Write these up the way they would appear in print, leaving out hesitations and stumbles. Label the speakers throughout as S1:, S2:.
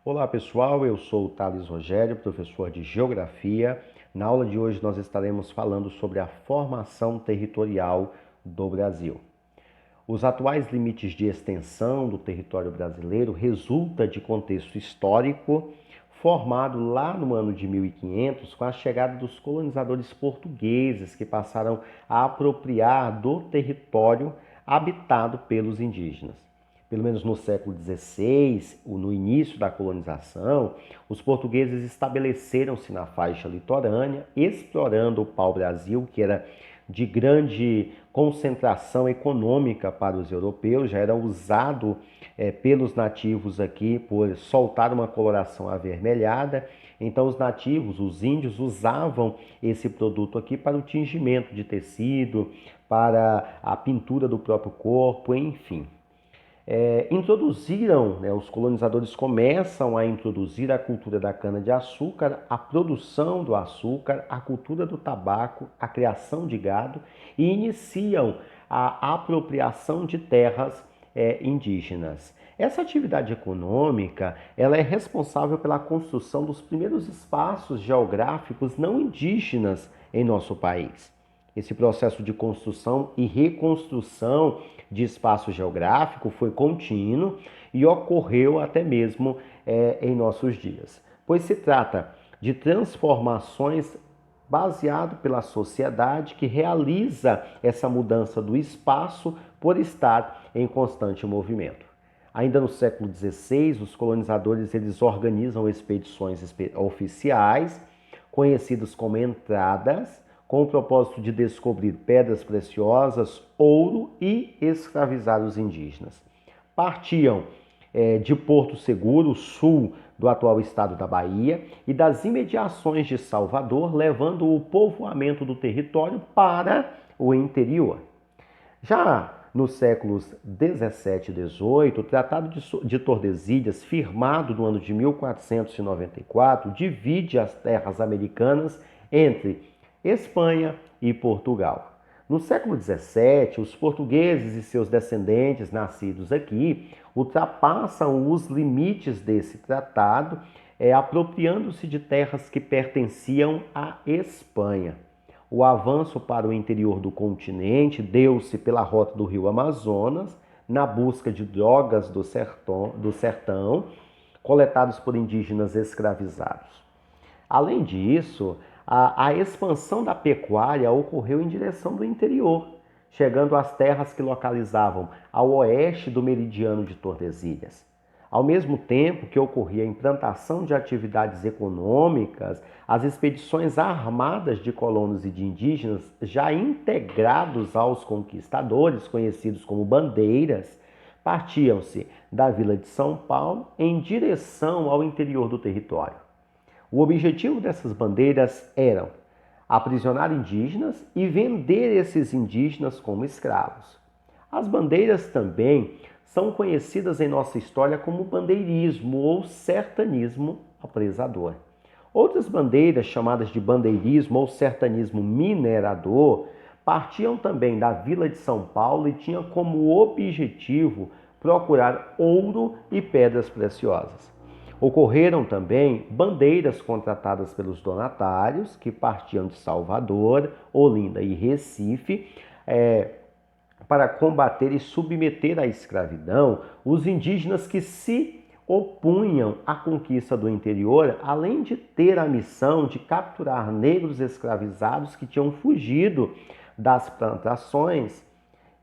S1: Olá pessoal, eu sou o Thales Rogério, professor de Geografia. Na aula de hoje nós estaremos falando sobre a formação territorial do Brasil. Os atuais limites de extensão do território brasileiro resulta de contexto histórico formado lá no ano de 1500 com a chegada dos colonizadores portugueses que passaram a apropriar do território habitado pelos indígenas. Pelo menos no século XVI, no início da colonização, os portugueses estabeleceram-se na faixa litorânea, explorando o pau-brasil, que era de grande concentração econômica para os europeus, já era usado pelos nativos aqui por soltar uma coloração avermelhada. Então os nativos, os índios, usavam esse produto aqui para o tingimento de tecido, para a pintura do próprio corpo, enfim. Os colonizadores começam a introduzir a cultura da cana-de-açúcar, a produção do açúcar, a cultura do tabaco, a criação de gado e iniciam a apropriação de terras indígenas. Essa atividade econômica, ela é responsável pela construção dos primeiros espaços geográficos não indígenas em nosso país. Esse processo de construção e reconstrução de espaço geográfico foi contínuo e ocorreu até mesmo em nossos dias, pois se trata de transformações baseado pela sociedade que realiza essa mudança do espaço por estar em constante movimento. Ainda no século XVI, os colonizadores eles organizam expedições oficiais, conhecidas como entradas, com o propósito de descobrir pedras preciosas, ouro e escravizar os indígenas. Partiam de Porto Seguro, sul do atual estado da Bahia, e das imediações de Salvador, levando o povoamento do território para o interior. Já nos séculos 17 e 18, o Tratado de Tordesilhas, firmado no ano de 1494, divide as terras americanas entre Espanha e Portugal. No século XVII, os portugueses e seus descendentes nascidos aqui ultrapassam os limites desse tratado, apropriando-se de terras que pertenciam à Espanha. O avanço para o interior do continente deu-se pela rota do rio Amazonas, na busca de drogas do sertão coletados por indígenas escravizados. Além disso, a expansão da pecuária ocorreu em direção do interior, chegando às terras que localizavam ao oeste do meridiano de Tordesilhas. Ao mesmo tempo que ocorria a implantação de atividades econômicas, as expedições armadas de colonos e de indígenas, já integrados aos conquistadores, conhecidos como bandeiras, partiam-se da vila de São Paulo em direção ao interior do território. O objetivo dessas bandeiras era aprisionar indígenas e vender esses indígenas como escravos. As bandeiras também são conhecidas em nossa história como bandeirismo ou sertanismo apresador. Outras bandeiras, chamadas de bandeirismo ou sertanismo minerador, partiam também da vila de São Paulo e tinham como objetivo procurar ouro e pedras preciosas. Ocorreram também bandeiras contratadas pelos donatários, que partiam de Salvador, Olinda e Recife, para combater e submeter à escravidão os indígenas que se opunham à conquista do interior, além de ter a missão de capturar negros escravizados que tinham fugido das plantações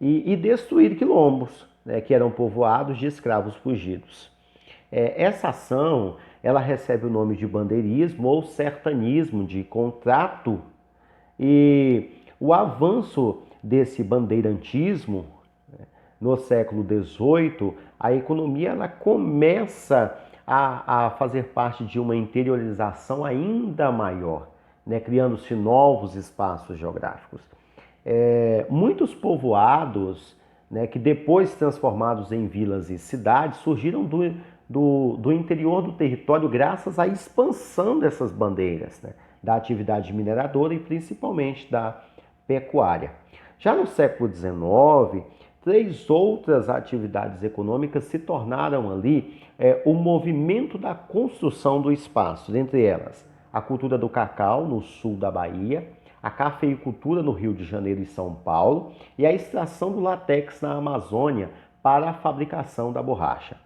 S1: e destruir quilombos, que eram povoados de escravos fugidos. Essa ação, ela recebe o nome de bandeirismo ou sertanismo, de contrato, e o avanço desse bandeirantismo, no século XVIII, a economia ela começa a fazer parte de uma interiorização ainda maior, criando-se novos espaços geográficos. Muitos povoados, que depois transformados em vilas e cidades, surgiram do interior do território graças à expansão dessas bandeiras, da atividade mineradora e principalmente da pecuária. Já no século XIX, três outras atividades econômicas se tornaram ali o movimento da construção do espaço, dentre elas a cultura do cacau no sul da Bahia, a cafeicultura no Rio de Janeiro e São Paulo e a extração do látex na Amazônia para a fabricação da borracha.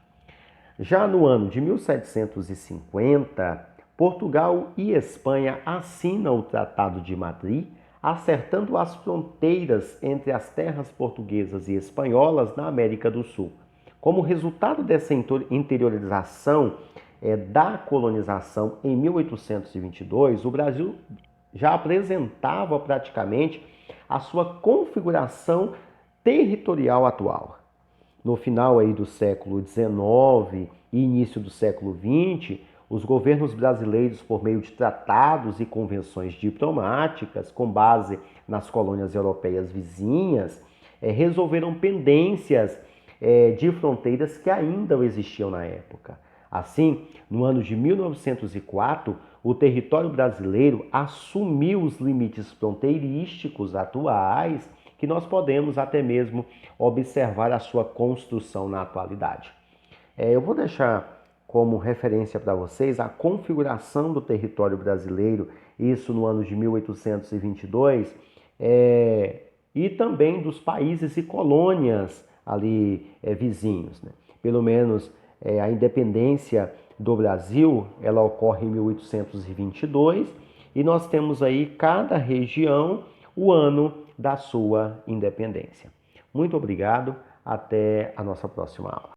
S1: Já no ano de 1750, Portugal e Espanha assinam o Tratado de Madrid, acertando as fronteiras entre as terras portuguesas e espanholas na América do Sul. Como resultado dessa interiorização da colonização em 1822, o Brasil já apresentava praticamente a sua configuração territorial atual. No final aí do século XIX e início do século XX, os governos brasileiros, por meio de tratados e convenções diplomáticas, com base nas colônias europeias vizinhas, resolveram pendências de fronteiras que ainda existiam na época. Assim, no ano de 1904, o território brasileiro assumiu os limites fronteirísticos atuais, que nós podemos até mesmo observar a sua construção na atualidade. Eu vou deixar como referência para vocês a configuração do território brasileiro, isso no ano de 1822, e também dos países e colônias ali vizinhos, né? Pelo menos a independência do Brasil, ela ocorre em 1822 e nós temos aí cada região o ano da sua independência. Muito obrigado, até a nossa próxima aula.